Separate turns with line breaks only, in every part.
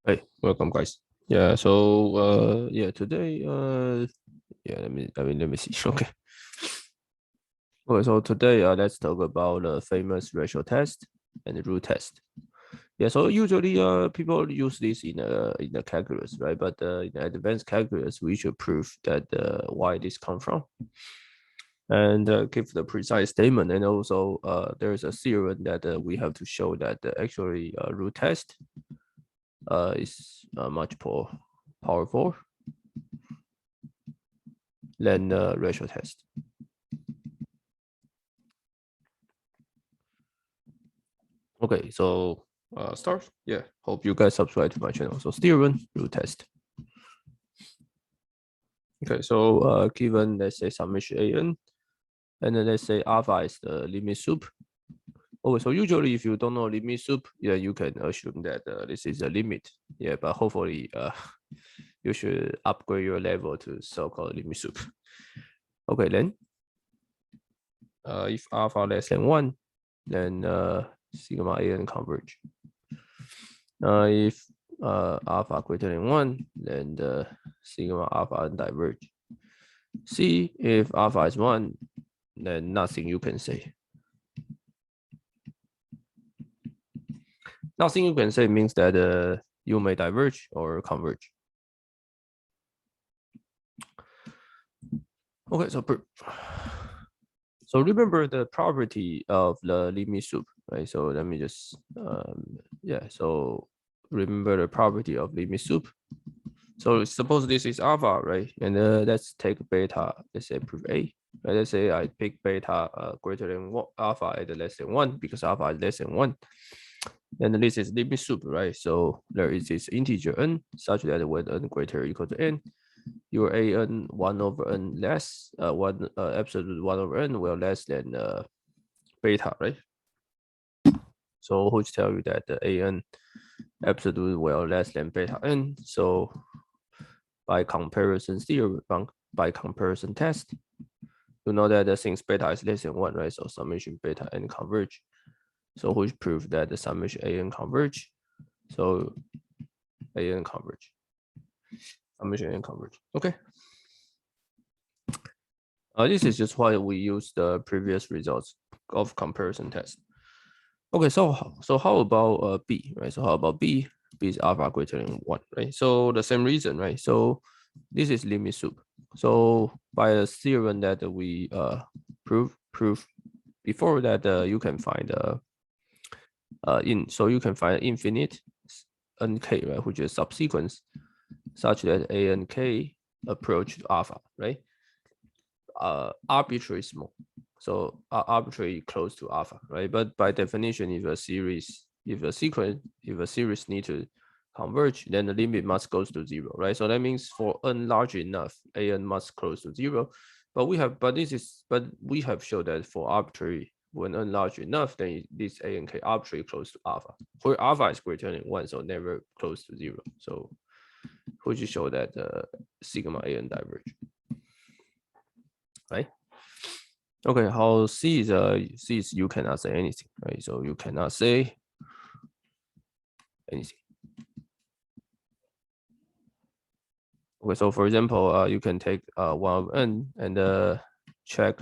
Hey, welcome guys. Yeah, so today let me see. Okay. Okay, so today let's talk about the famous ratio test and the root test. Yeah, so usually people use this in the calculus, right? But in the advanced calculus, we should prove that why this come from and give the precise statement. And also there's a theorem that we have to show that actually root test is much more powerful than the ratio test. Okay, so start. Yeah, hope you guys subscribe to my channel. So theorem, root test. Okay, so given let's say summation an, and then let's say alpha is the limit soup. Okay, so usually if you don't know limit soup, yeah, you can assume that this is a limit. Yeah, but hopefully you should upgrade your level to so-called limit soup. Okay, then if alpha less than 1, then sigma an converge. If alpha greater than 1, then the sigma alpha diverge. C, if alpha is 1, then nothing you can say. Nothing you can say means that you may diverge or converge. Okay, so remember the property of the limit soup, right? So let me just so remember the property of limit soup. So suppose this is alpha, right? And let's take beta, let's say proof A. Right? Let's say I pick beta greater than alpha at less than 1 because alpha is less than 1. And this is limit soup, right? So there is this integer n such that when n greater or equal to n, your an 1 over n less, absolute 1 over n will less than beta, right? So which tell you that the an absolute will less than beta n. So by comparison theory, by comparison test, you know that since beta is less than 1, right? So summation beta n converge. So which prove that the summation an converge. So an converge. Summation an converge. Okay. This is just why we use the previous results of comparison test. Okay, so how about B, right? So how about B? B is alpha greater than 1, right? So the same reason, right? So this is limit soup. So by the theorem that we prove before that, you can find so you can find infinite nk, right, which is subsequence such that a and k approach to alpha, right? Arbitrary small, so arbitrary close to alpha, right? But by definition, if a series need to converge, then the limit must goes to 0, right? So that means for n large enough, an must close to 0. But we have shown that for arbitrary, when n large enough, then this a and k arbitrary close to alpha, where alpha is greater than 1, so never close to 0. So which show that sigma an diverge, right? Okay, how C is you cannot say anything, right? So you cannot say anything. Okay, so for example, you can take 1 of n and check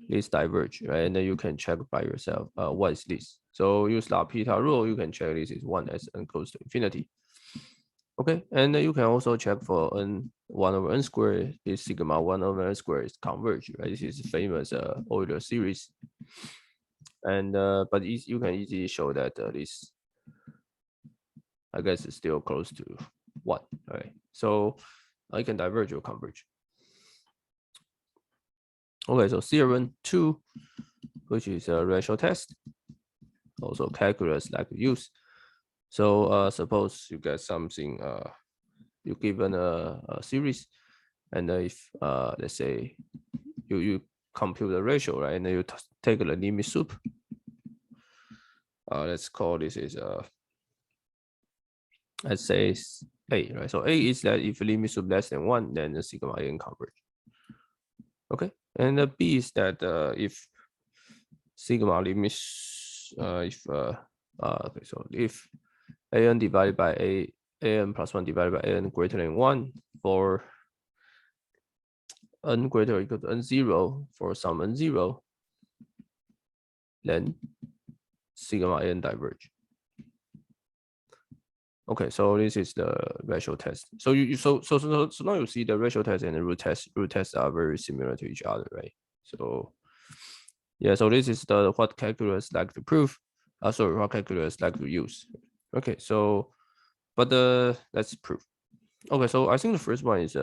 this diverge, right? And then you can check by yourself what is this. So use L'Hopital rule, you can check this is 1 as n goes to infinity. Okay, and then you can also check for n 1 over n squared is sigma 1 over n squared is converge, right? This is famous Euler series. And but you can easily show that this, I guess, is still close to 1. All right, so I can diverge or converge. Okay, so theorem 2, which is a ratio test, also calculus like use. So suppose you get something, you given a series, and if let's say you compute the ratio, right, and then you take the limit soup. Let's call this is let's say A, right? So A is that if limit soup less than 1, then the sigma an converge. Okay, and the B is that if sigma limits okay, so if an divided by A an plus 1 divided by an greater than 1 for n greater or equal to n0 for some n0, then sigma n diverge. Okay, so this is the ratio test. So so now you see the ratio test and the root tests are very similar to each other, right? So yeah, so this is the what calculus like to prove. Sorry, what calculus like to use. Okay, so but let's prove. Okay, so I think the first one is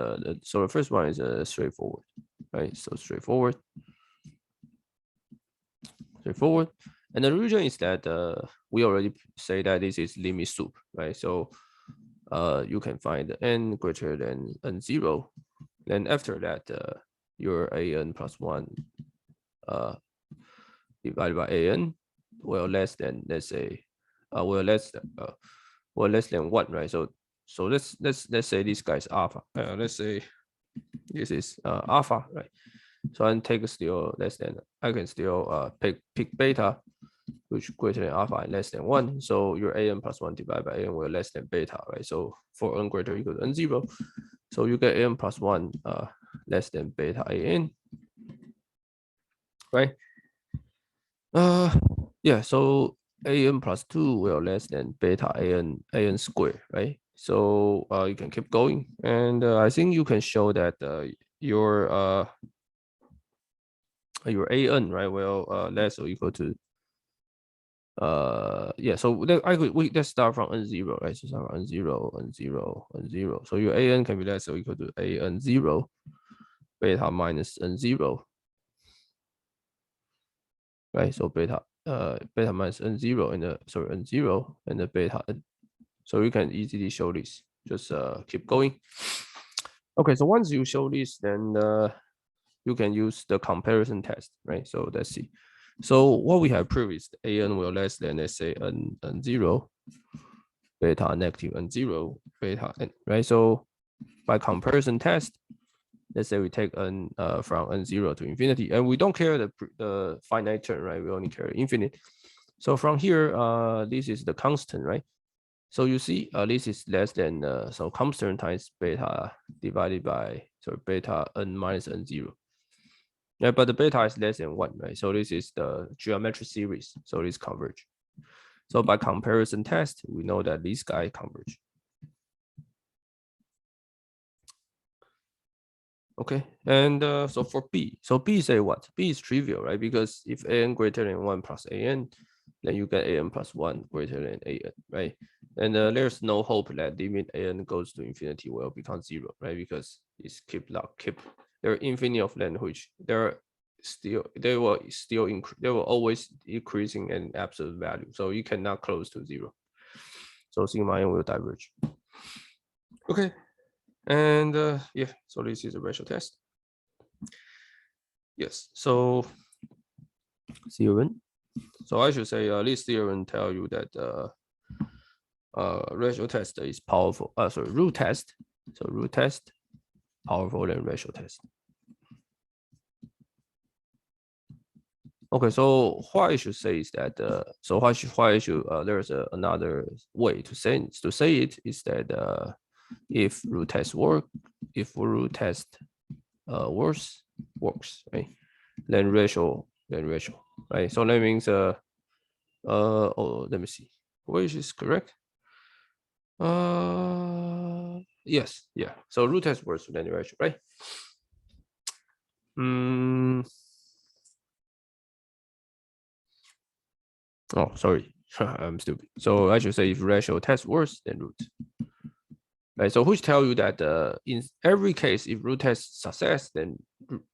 straightforward, right? So straightforward. And the reason is that we already say that this is limit soup, right? So you can find n greater than n0. Then after that, your an plus 1 divided by an will less than, let's say, will less than 1, right? So let's say this guy is alpha. Let's say this is alpha, right? So I can take still less than, I can still pick beta, which greater than alpha and less than 1. So your an plus 1 divided by an will less than beta, right? So for n greater or equal to n0, so you get an plus 1 less than beta an, right? Yeah, so an plus 2 will less than beta an squared, right? So you can keep going, and I think you can show that your an, right, will less or equal to yeah, so let's start from n0, right? So start from n0. So your an can be less or equal to an0 beta minus n0, right? So beta minus n0 and n0 and the beta n. So you can easily show this. Just keep going. Okay, so once you show this, then you can use the comparison test, right? So let's see. So what we have proved is an will less than, let's say, n0, beta negative n0, beta n, right? So by comparison test, let's say we take n from n0 to infinity, and we don't care the finite term, right? We only care infinite. So from here, this is the constant, right? So you see, this is less than, so constant times beta divided by, so beta n minus n0. Yeah, but the beta is less than 1, right? So this is the geometric series. So this converge. So by comparison test, we know that these guys converge. Okay, and so for B, so B say what? B is trivial, right? Because if an greater than 1 plus an, then you get an plus 1 greater than an, right? And there's no hope that limit an goes to infinity will become 0, right? Because it's there are infinity of length, which they will always increasing in absolute value, so you cannot close to 0. So sigma n will diverge. Okay, and yeah, so this is a ratio test. Yes, so theorem. So I should say this theorem tell you that ratio test is powerful. Sorry, root test. So root test powerful than ratio test. Okay, so what I should say is that there's another way to say it is that if root test works, works, right? Then ratio, right? So that means let me see, which is correct. Yes, yeah. So root test works then ratio, right? Oh, sorry, I'm stupid. So I should say if ratio test worse than root. Right, so which tell you that in every case, if root test success, then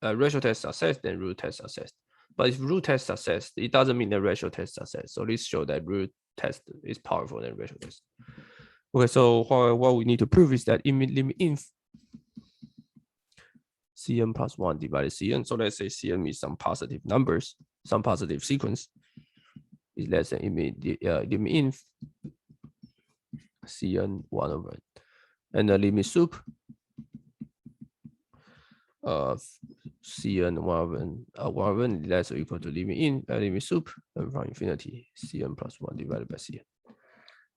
ratio test success, then root test success. But if root test success, it doesn't mean that ratio test success. So this show that root test is powerful than ratio test. Okay, so what we need to prove is that limit inf Cn plus 1 divided Cn. So let's say Cn is some positive numbers, some positive sequence is less than limit inf Cn 1 over n. And the limit soup of Cn 1 over n less or equal to limit soup and from infinity Cn plus 1 divided by Cn.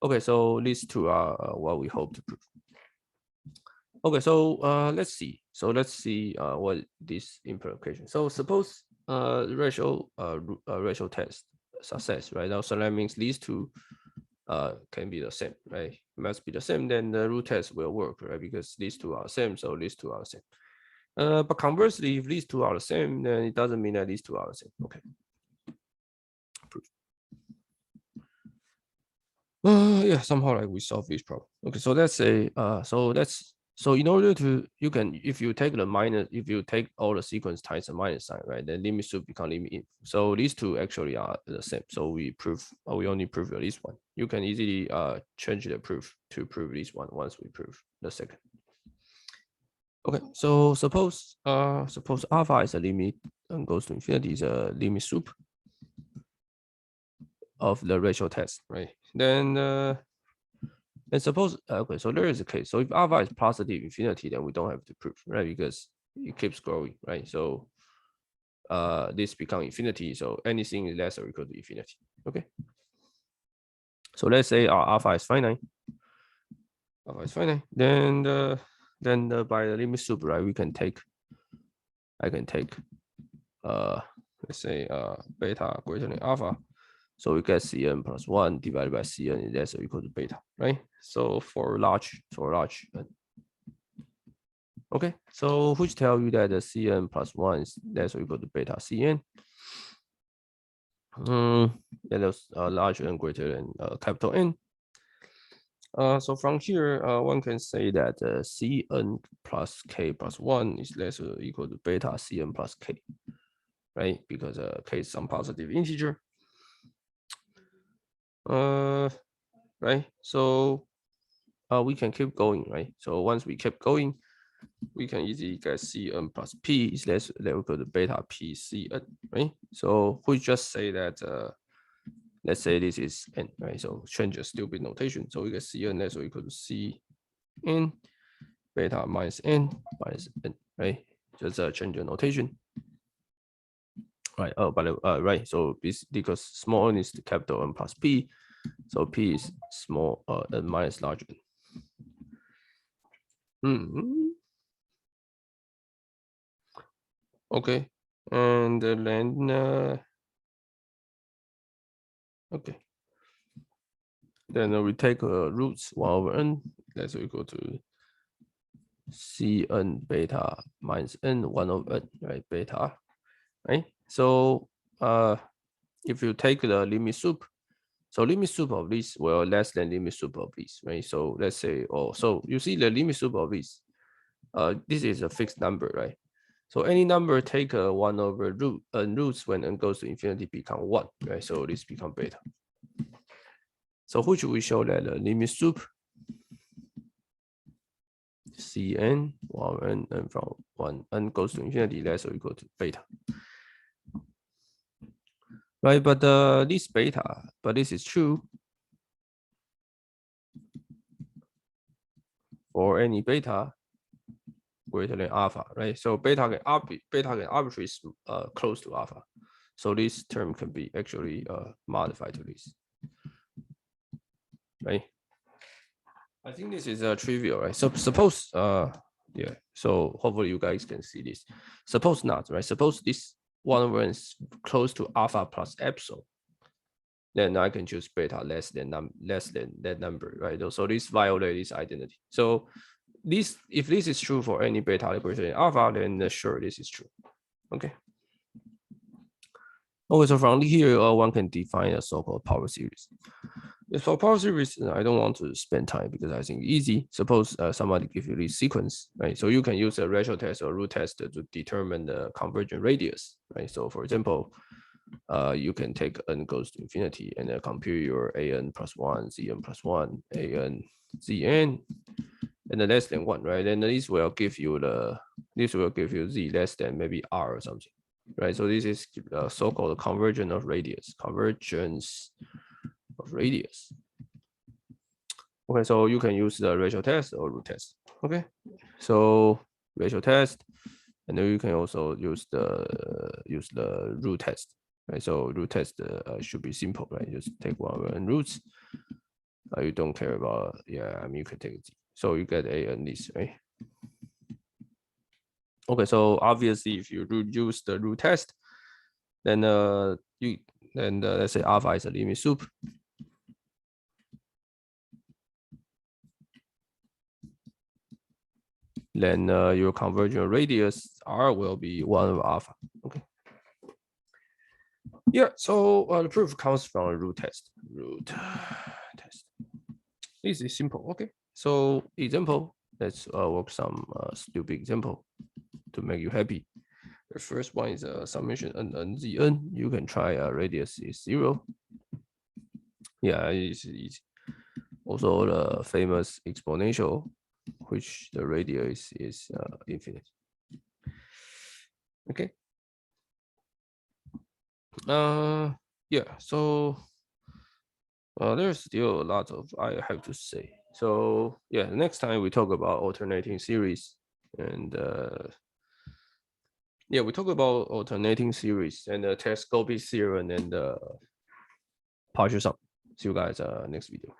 Okay, so these two are what we hope to prove. Okay, so let's see. So let's see what this implication. So suppose ratio test success, right? Now, so that means these two can be the same, right? Must be the same, then the root test will work, right? Because these two are same, so these two are the same. But conversely, if these two are the same, then it doesn't mean that these two are the same. Okay. Proof. Yeah, somehow like we solve this problem. Okay, so let's say so in order to you can if you take the minus, if you take all the sequence times the minus sign, right, then limit should become limit in. So these two actually are the same. So we only prove this one. You can easily change the proof to prove this one once we prove the second. Okay, so suppose alpha is a limit and goes to infinity is a limit soup of the ratio test, right? Then and suppose okay, so there is a case. So if alpha is positive infinity, then we don't have to prove, right? Because it keeps growing, right? So this become infinity. So anything is less or equal to infinity. Okay. So let's say our alpha is finite. Alpha is finite. Then by the limit soup, right? I can take let's say beta greater than alpha. So we get Cn plus 1 divided by Cn is less or equal to beta, right? So for large n. Okay, so which tell you that the Cn plus 1 is less or equal to beta Cn. That is larger and greater than capital N. So from here, one can say that Cn plus k plus 1 is less or equal to beta Cn plus k, right? Because k is some positive integer. Right? So we can keep going, right? So once we keep going, we can easily get Cn plus P is less than equal to beta P Cn, right? So we just say that let's say this is n, right? So change the stupid notation. So we get Cn less or equal to Cn beta minus n, right? Just change the notation. Right. Oh, but right. So this because small n is the capital N plus P, so P is small n minus large n. Okay, and then okay, then we take roots 1 over n, that's equal to Cn beta minus n 1 over n, right? Beta, right? So if you take the limit soup, so limit soup of this will less than limit soup of this, right? So let's say, oh, so you see the limit soup of this is a fixed number, right? So any number take 1 over roots when n goes to infinity become 1, right? So this become beta. So which we show that the limit soup Cn 1 n and from 1 n goes to infinity less or equal to beta. Right, but this beta, but this is true for any beta greater than alpha, right? So beta can arbitrarily close to alpha. So this term can be actually modified to this, right? I think this is trivial, right? So suppose yeah, so hopefully you guys can see this. Suppose not, right? Suppose this 1 over n is close to alpha plus epsilon, then I can choose beta less than that number, right? So this violates this identity. So this, if this is true for any beta greater than alpha, then sure this is true. Okay. Okay, so from here, one can define a so-called power series. For power series, I don't want to spend time because I think easy. Suppose somebody give you this sequence, right? So you can use a ratio test or root test to determine the convergent radius, right? So for example, you can take n goes to infinity and compute your an plus 1, zn plus 1, an zn, and then less than 1, right? And this will give you z less than maybe r or something, right? So this is so-called convergence of radius. Okay, so you can use the ratio test or root test. Okay, so ratio test, and then you can also use the root test, right? So root test should be simple, right? Just take 1 over n roots. you don't care about, yeah, I mean, you can take Z. So you get A and this, right? Okay, so obviously if you use the root test, then let's say alpha is a limit soup. Then your convergent radius R will be 1 over alpha. Okay. Yeah, so the proof comes from a root test. Root test. This is simple. Okay. So example, let's work some stupid example to make you happy. The first one is a summation n z n. You can try radius is 0. Yeah, it's easy. Also the famous exponential, which the radius is infinite. Okay. Yeah, so there's still a lot of I have to say. So yeah, next time we talk about alternating series, and yeah, we talk about alternating series and the telescopic theorem and partial sum. See you guys next video.